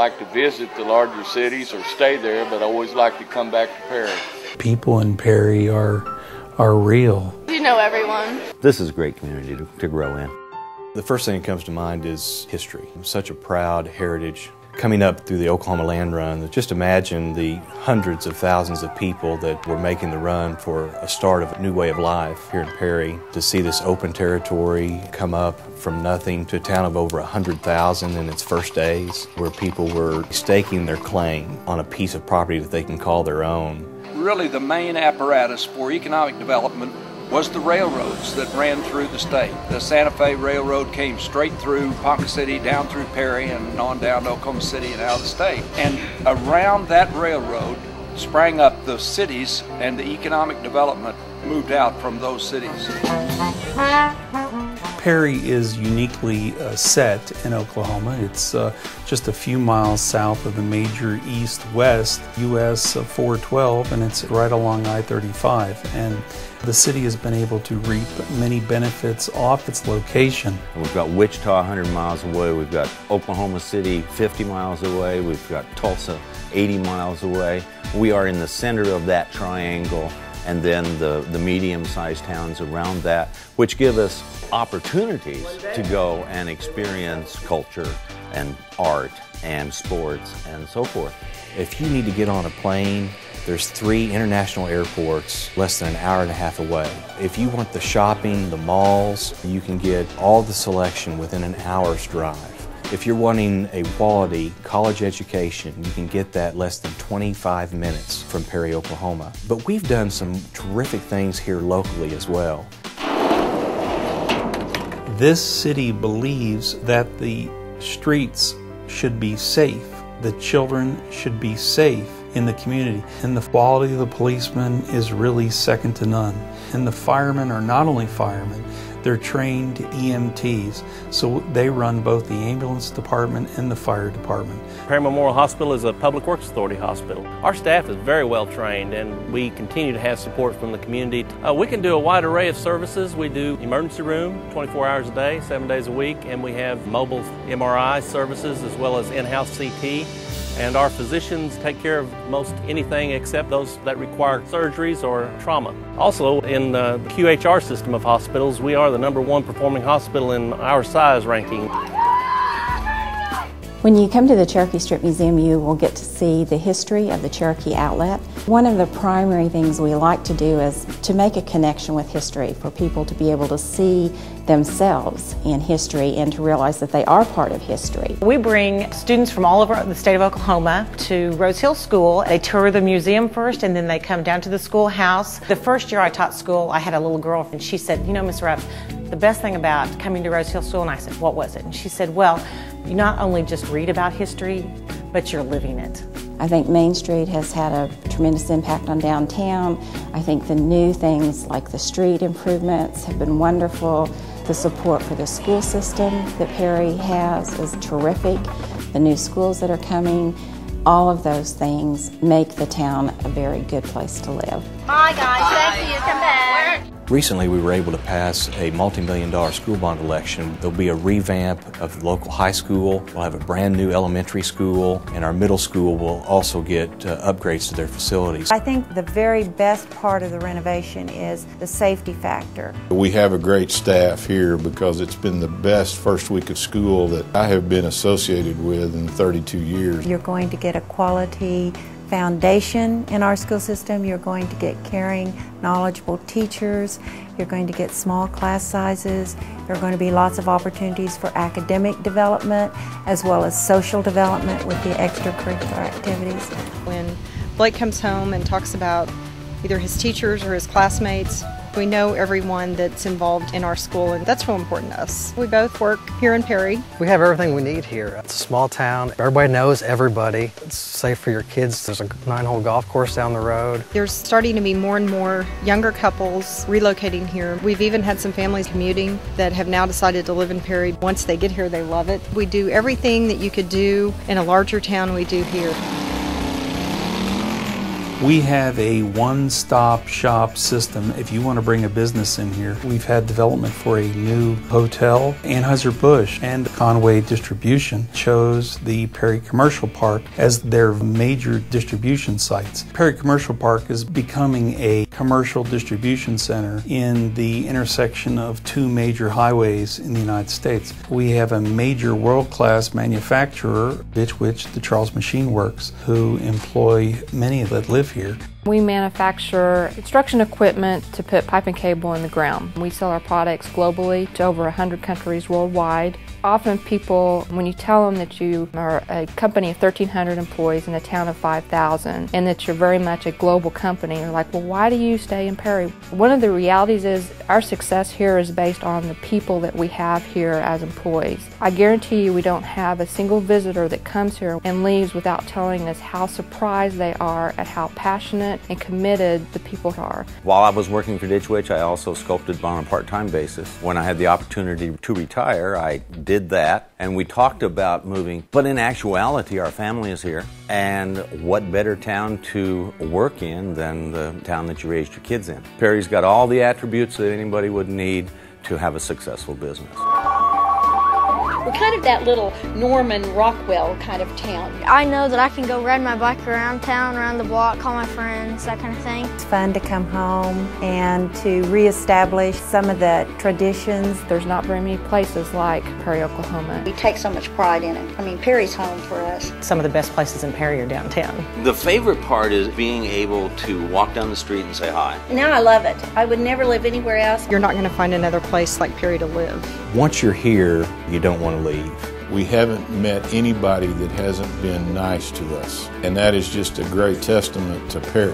like to visit the larger cities or stay there, but I always like to come back to Perry. People in Perry are real. You know everyone. This is a great community to grow in. The first thing that comes to mind is history. Such a proud heritage. Coming up through the Oklahoma Land Run, just imagine the hundreds of thousands of people that were making the run for a start of a new way of life here in Perry. To see this open territory come up from nothing to a town of over 100,000 in its first days, where people were staking their claim on a piece of property that they can call their own. Really, the main apparatus for economic development was the railroads that ran through the state. The Santa Fe Railroad came straight through Ponca City, down through Perry, and on down to Oklahoma City and out of the state. And around that railroad sprang up the cities, and the economic development moved out from those cities. Perry is uniquely set in Oklahoma. It's just a few miles south of the major east-west US 412, and it's right along I-35. And the city has been able to reap many benefits off its location. We've got Wichita 100 miles away, we've got Oklahoma City 50 miles away, we've got Tulsa 80 miles away. We are in the center of that triangle, and then the medium-sized towns around that, which give us opportunities to go and experience culture and art and sports and so forth. If you need to get on a plane, there's 3 international airports less than an hour and a half away. If you want the shopping, the malls, you can get all the selection within an hour's drive. If you're wanting a quality college education, you can get that less than 25 minutes from Perry, Oklahoma. But we've done some terrific things here locally as well. This city believes that the streets should be safe. The children should be safe in the community. And the quality of the policemen is really second to none. And the firemen are not only firemen, they're trained EMTs, so they run both the ambulance department and the fire department. Perry Memorial Hospital is a Public Works Authority hospital. Our staff is very well trained, and we continue to have support from the community. We can do a wide array of services. We do emergency room 24 hours a day, 7 days a week, and we have mobile MRI services as well as in-house CT. And our physicians take care of most anything except those that require surgeries or trauma. Also, in the QHR system of hospitals, we are the #1 performing hospital in our size ranking. When you come to the Cherokee Strip Museum, you will get to see the history of the Cherokee Outlet. One of the primary things we like to do is to make a connection with history, for people to be able to see themselves in history and to realize that they are part of history. We bring students from all over the state of Oklahoma to Rose Hill School. They tour the museum first, and then they come down to the schoolhouse. The first year I taught school, I had a little girl, and she said, "You know, Miss Ruff, the best thing about coming to Rose Hill School," and I said, "What was it?" And she said, "Well, you not only just read about history, but you're living it." I think Main Street has had a tremendous impact on downtown. I think the new things like the street improvements have been wonderful. The support for the school system that Perry has is terrific. The new schools that are coming, all of those things make the town a very good place to live. Bye guys, thank you, come back. Recently, we were able to pass a multi-million-dollar school bond election. There'll be a revamp of the local high school. We'll have a brand new elementary school, and our middle school will also get upgrades to their facilities. I think the very best part of the renovation is the safety factor. We have a great staff here because it's been the best first week of school that I have been associated with in 32 years. You're going to get a quality foundation in our school system. You're going to get caring, knowledgeable teachers. You're going to get small class sizes. There are going to be lots of opportunities for academic development as well as social development with the extracurricular activities. When Blake comes home and talks about either his teachers or his classmates, we know everyone that's involved in our school, and that's real important to us. We both work here in Perry. We have everything we need here. It's a small town. Everybody knows everybody. It's safe for your kids. There's a 9-hole golf course down the road. There's starting to be more and more younger couples relocating here. We've even had some families commuting that have now decided to live in Perry. Once they get here, they love it. We do everything that you could do in a larger town we do here. We have a one-stop shop system if you want to bring a business in here. We've had development for a new hotel. Anheuser-Busch and Conway Distribution chose the Perry Commercial Park as their major distribution sites. Perry Commercial Park is becoming a commercial distribution center in the intersection of two major highways in the United States. We have a major world-class manufacturer, Ditch Witch, the Charles Machine Works, who employ many that live here. We manufacture construction equipment to put pipe and cable in the ground. We sell our products globally to over 100 countries worldwide. Often people, when you tell them that you are a company of 1,300 employees in a town of 5,000 and that you're very much a global company, they're like, well, why do you stay in Perry? One of the realities is our success here is based on the people that we have here as employees. I guarantee you we don't have a single visitor that comes here and leaves without telling us how surprised they are at how passionate and committed the people are. While I was working for Ditch Witch, I also sculpted on a part-time basis. When I had the opportunity to retire, I did that, and we talked about moving. But in actuality, our family is here, and what better town to work in than the town that you raised your kids in? Perry's got all the attributes that anybody would need to have a successful business. We're kind of that little Norman Rockwell kind of town. I know that I can go ride my bike around town, around the block, call my friends, that kind of thing. It's fun to come home and to reestablish some of the traditions. There's not very many places like Perry, Oklahoma. We take so much pride in it. I mean, Perry's home for us. Some of the best places in Perry are downtown. The favorite part is being able to walk down the street and say hi. Now I love it. I would never live anywhere else. You're not going to find another place like Perry to live. Once you're here, you don't want to leave. We haven't met anybody that hasn't been nice to us, and that is just a great testament to Perry.